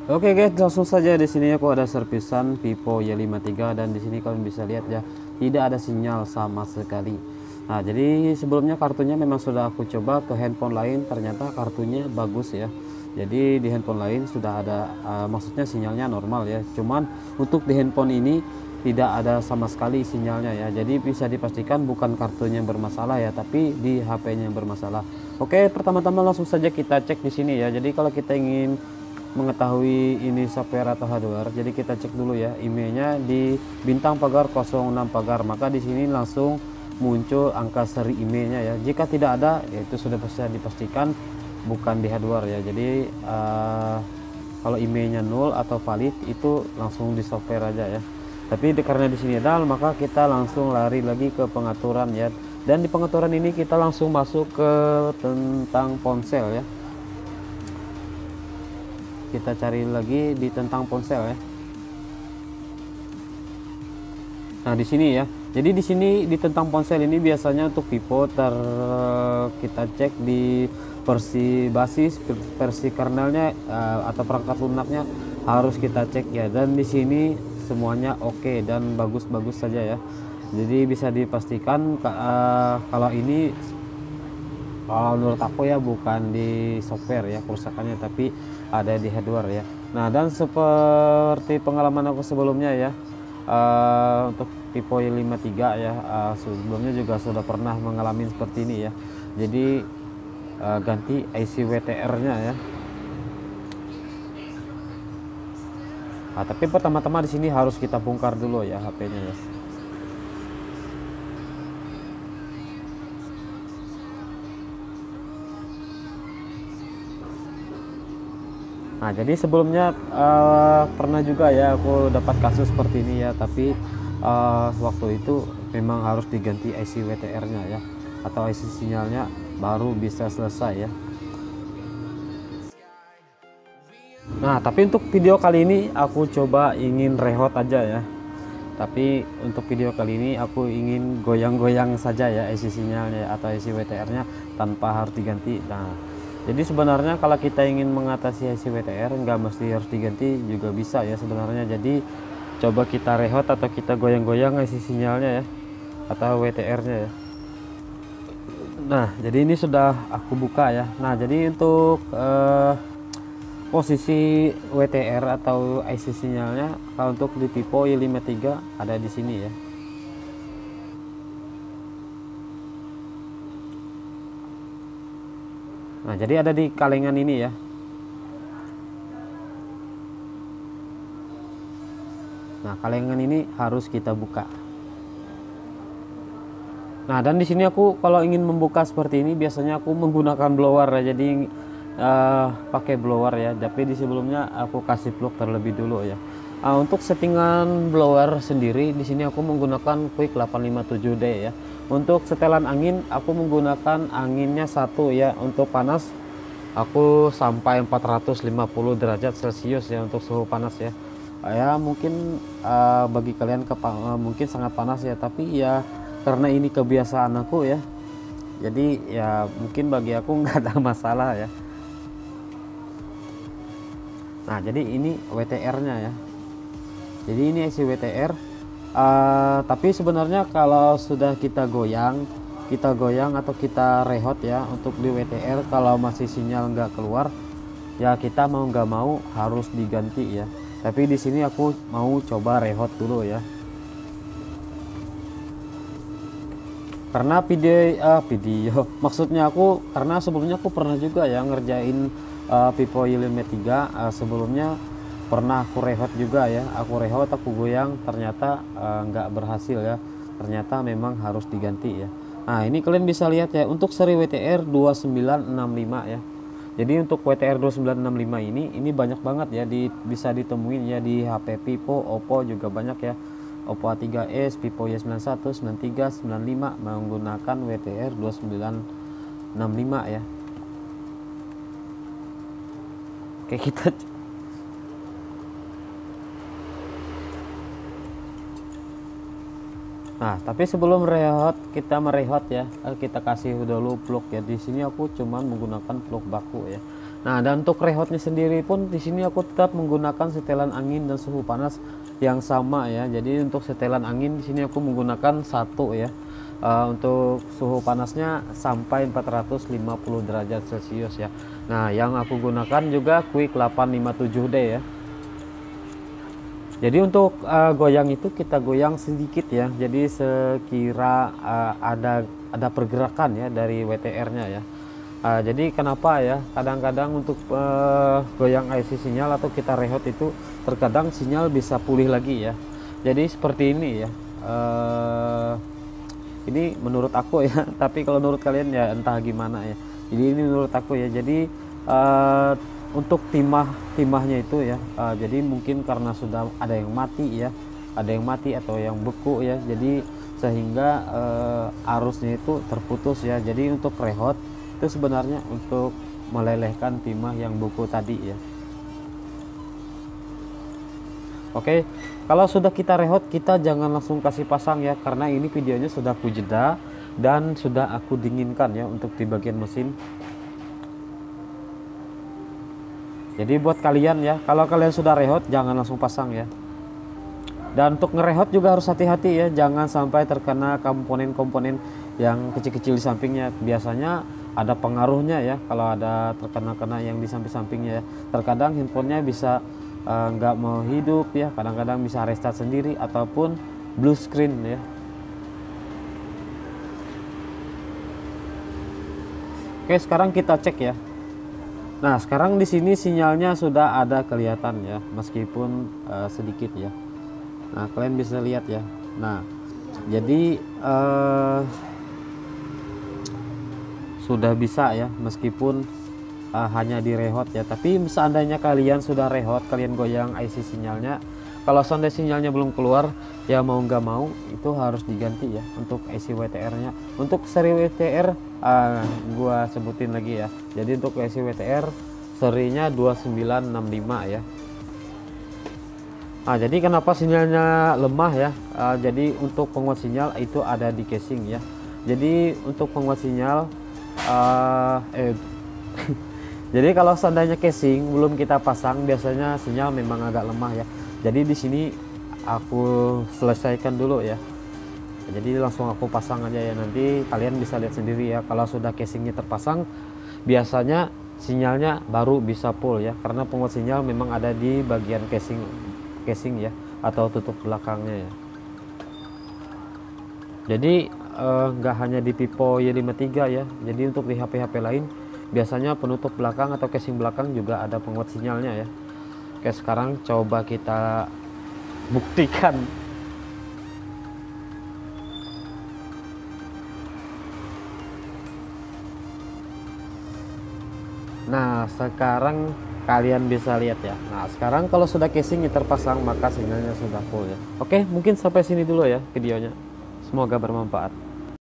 Oke guys, langsung saja di sini aku ada servisan Vivo Y53 dan di sini kalian bisa lihat ya, tidak ada sinyal sama sekali. Nah, jadi sebelumnya kartunya memang sudah aku coba ke handphone lain, ternyata kartunya bagus ya. Jadi di handphone lain sudah ada, maksudnya sinyalnya normal ya. Cuman untuk di handphone ini tidak ada sama sekali sinyalnya ya. Jadi bisa dipastikan bukan kartunya yang bermasalah ya, tapi di HP-nya yang bermasalah. Oke, pertama-tama langsung saja kita cek di sini ya. Jadi kalau kita ingin mengetahui ini software atau hardware, jadi kita cek dulu ya emailnya di bintang pagar 06 pagar, maka di sini langsung muncul angka seri emailnya ya. Jika tidak ada, yaitu sudah bisa dipastikan bukan di hardware ya. Jadi kalau emailnya nol atau valid itu langsung di software aja ya. Tapi karena di sini ada, maka kita langsung lari lagi ke pengaturan ya. Dan di pengaturan ini kita langsung masuk ke tentang ponsel ya. Kita cari lagi di tentang ponsel ya. Nah, di sini ya. Jadi di sini di tentang ponsel ini biasanya untuk Vivo kita cek di versi basis, versi kernelnya atau perangkat lunaknya harus kita cek ya. Dan di sini semuanya oke dan bagus-bagus saja ya. Jadi bisa dipastikan kalau ini, kalau menurut aku ya, bukan di software ya kerusakannya, tapi ada di hardware ya. Nah, dan seperti pengalaman aku sebelumnya ya, untuk Vivo Y53 ya, sebelumnya juga sudah pernah mengalami seperti ini ya. Jadi ganti IC WTR-nya ya. Nah, tapi pertama-tama di sini harus kita bongkar dulu ya HP-nya ya. Nah, jadi sebelumnya pernah juga ya aku dapat kasus seperti ini ya, tapi waktu itu memang harus diganti IC WTR-nya ya, atau IC sinyalnya baru bisa selesai ya. Nah, tapi untuk video kali ini aku coba ingin rehot aja ya. Tapi untuk video kali ini aku ingin goyang-goyang saja ya IC sinyalnya atau IC WTR-nya tanpa harus diganti. Nah, jadi sebenarnya kalau kita ingin mengatasi IC WTR nggak mesti harus diganti, juga bisa ya sebenarnya. Jadi coba kita rehot atau kita goyang-goyang IC sinyalnya ya, atau WTR-nya ya. Nah, jadi ini sudah aku buka ya. Nah, jadi untuk posisi WTR atau IC sinyalnya kalau untuk di Vivo Y53 ada di sini ya. Nah, jadi ada di kalengan ini ya. Nah, kalengan ini harus kita buka. Nah, dan di sini aku kalau ingin membuka seperti ini biasanya aku menggunakan blower ya. Jadi pakai blower ya. Tapi di sebelumnya aku kasih plug terlebih dulu ya. Untuk settingan blower sendiri di sini aku menggunakan Quick 857D ya. Untuk setelan angin aku menggunakan anginnya satu ya. Untuk panas aku sampai 450 derajat Celcius ya untuk suhu panas ya. Ya mungkin bagi kalian mungkin sangat panas ya, tapi ya karena ini kebiasaan aku ya, jadi ya mungkin bagi aku nggak ada masalah ya. Nah, jadi ini WTR-nya ya. Jadi ini IC WTR. Tapi sebenarnya kalau sudah kita goyang atau kita rehot ya untuk di WTR, kalau masih sinyal nggak keluar ya kita mau nggak mau harus diganti ya. Tapi di sini aku mau coba rehot dulu ya. Karena video maksudnya aku, karena sebelumnya aku pernah juga ya ngerjain Vivo Y53 sebelumnya pernah aku rehot juga ya. Aku rehot, aku goyang, ternyata nggak berhasil ya. Ternyata memang harus diganti ya. Nah, ini kalian bisa lihat ya untuk seri WTR 2965 ya. Jadi untuk WTR 2965 ini banyak banget ya, bisa ditemuin ya di HP Vivo, Oppo juga banyak ya. Oppo A3s, Vivo Y91, 93, 95 menggunakan WTR 2965 ya. Oke, kita Nah, tapi sebelum kita merehot ya, kita kasih dulu plug ya. Di sini aku cuman menggunakan plug baku ya. Nah, dan untuk rehodnya sendiri pun di sini aku tetap menggunakan setelan angin dan suhu panas yang sama ya. Jadi untuk setelan angin di sini aku menggunakan 1 ya. Untuk suhu panasnya sampai 450 derajat Celcius ya. Nah, yang aku gunakan juga Quick 857D ya. Jadi untuk goyang itu kita goyang sedikit ya. Jadi sekira ada pergerakan ya dari WTR-nya ya. Jadi kenapa ya, kadang-kadang untuk goyang IC sinyal atau kita rehout itu terkadang sinyal bisa pulih lagi ya. Jadi seperti ini ya. Ini menurut aku ya, tapi kalau menurut kalian ya entah gimana ya. Jadi ini menurut aku ya. Jadi untuk timahnya itu ya, jadi mungkin karena sudah ada yang mati ya, ada yang mati atau yang beku ya. Jadi sehingga arusnya itu terputus ya. Jadi untuk rehout itu sebenarnya untuk melelehkan timah yang buku tadi ya. Oke, kalau sudah kita rehout, kita jangan langsung kasih pasang ya, karena ini videonya sudah aku jeda dan sudah aku dinginkan ya untuk di bagian mesin. Jadi buat kalian ya, kalau kalian sudah rehout jangan langsung pasang ya. Dan untuk ngerehot juga harus hati-hati ya, jangan sampai terkena komponen-komponen yang kecil-kecil di sampingnya. Biasanya ada pengaruhnya ya kalau ada terkena-kena yang di samping-sampingnya ya. Terkadang handphonenya bisa nggak mau hidup ya, kadang-kadang bisa restart sendiri ataupun blue screen ya. Oke, sekarang kita cek ya. Nah, sekarang di sini sinyalnya sudah ada kelihatan ya, meskipun sedikit ya. Nah, kalian bisa lihat ya. Nah, jadi sudah bisa ya, meskipun hanya di rehout ya. Tapi seandainya kalian sudah rehout, kalian goyang IC sinyalnya, kalau seandainya sinyalnya belum keluar ya, mau nggak mau itu harus diganti ya untuk IC WTR-nya. Untuk seri WTR gua sebutin lagi ya. Jadi untuk IC WTR serinya 2965 ya. Nah, jadi kenapa sinyalnya lemah ya? Jadi untuk penguat sinyal itu ada di casing ya. Jadi untuk penguat sinyal jadi kalau seandainya casing belum kita pasang, biasanya sinyal memang agak lemah ya. Jadi di sini aku selesaikan dulu ya. Jadi langsung aku pasang aja ya, nanti kalian bisa lihat sendiri ya. Kalau sudah casingnya terpasang, biasanya sinyalnya baru bisa full ya, karena penguat sinyal memang ada di bagian casing ya, atau tutup belakangnya ya. Jadi nggak hanya di Vivo Y53 ya, jadi untuk di HP-HP lain biasanya penutup belakang atau casing belakang juga ada penguat sinyalnya ya. Oke, sekarang coba kita buktikan. Nah, sekarang kalian bisa lihat ya. Nah, sekarang kalau sudah casingnya terpasang, maka sinyalnya sudah full ya. Oke, mungkin sampai sini dulu ya videonya. Semoga bermanfaat.